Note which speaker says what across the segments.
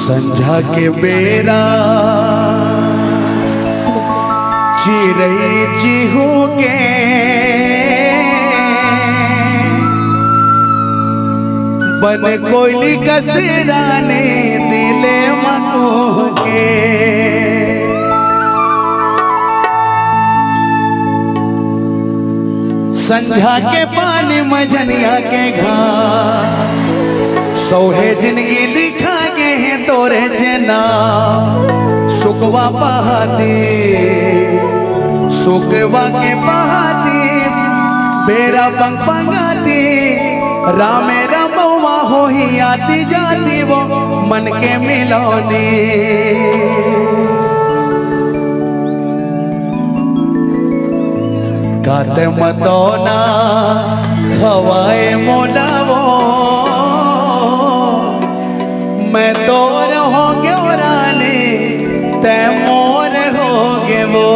Speaker 1: संझा के बेरा चिरई चिहू के बन कोयली कसराने दिले मकुह के संझा के पानी मझनिया के घाट सोहे जिंदगी लिखा के हैं तोरे जना सुकवा बहाती सुकवा के बहाती बेरा पंग पंगाती रामे रमवा हो ही आती जाती वो मन के मिलौनी काते मतोना हवाए मोनावो मैं तोर हो गे रानी ते मोर हो गे वो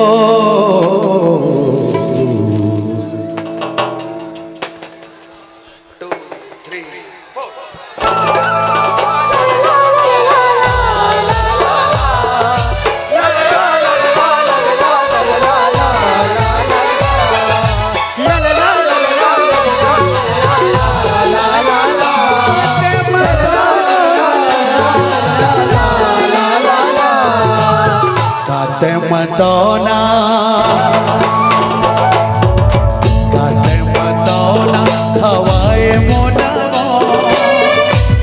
Speaker 1: मतोना काते मतोना हवाए मोनावो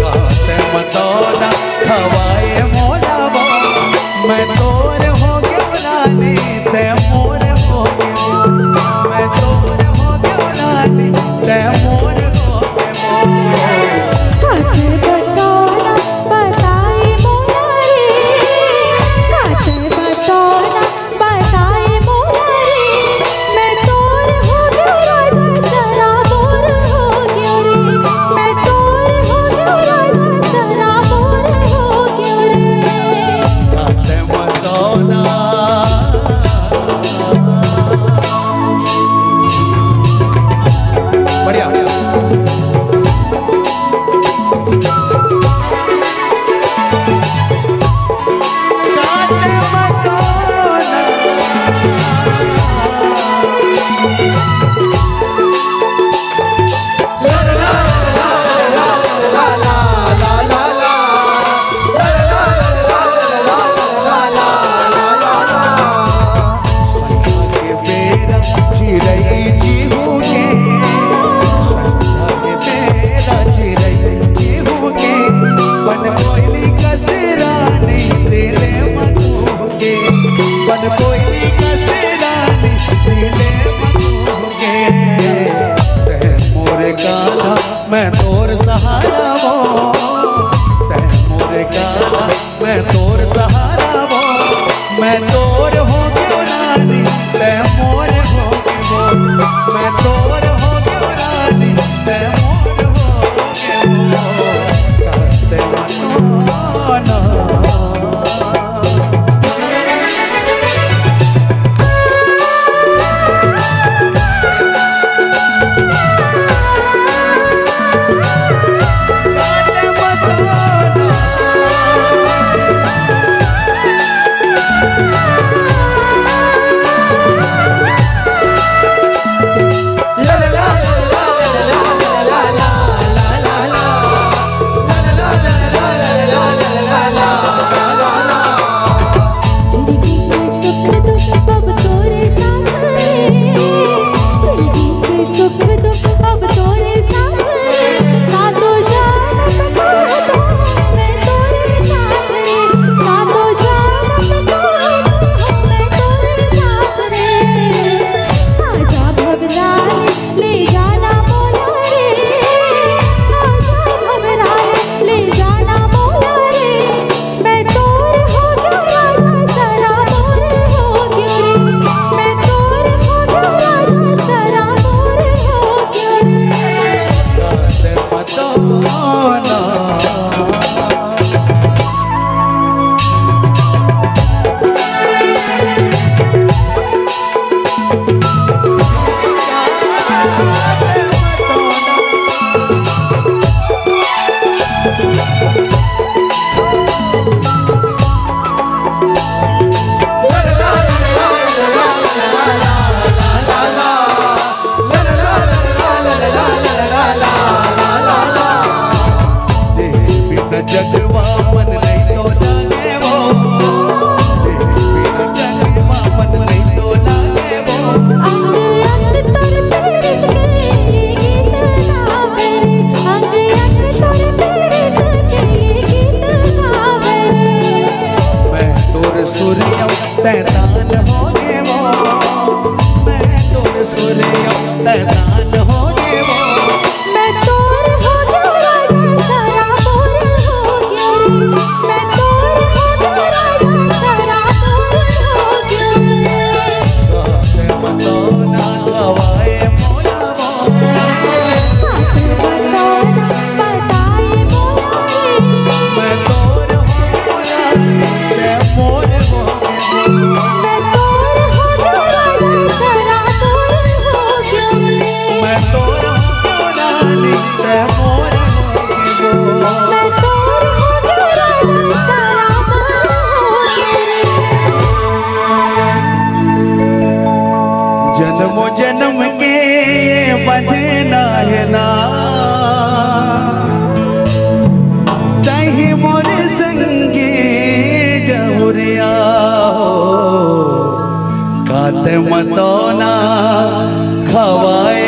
Speaker 1: काते मतोना हवाए मोनावो मैं तोर हो गया रानी ते मोर हो गया मैं तोर हो गया रानी ते मोर हो बंधना है ना तही मोर संगी जहुरिया काते मतोना खवाए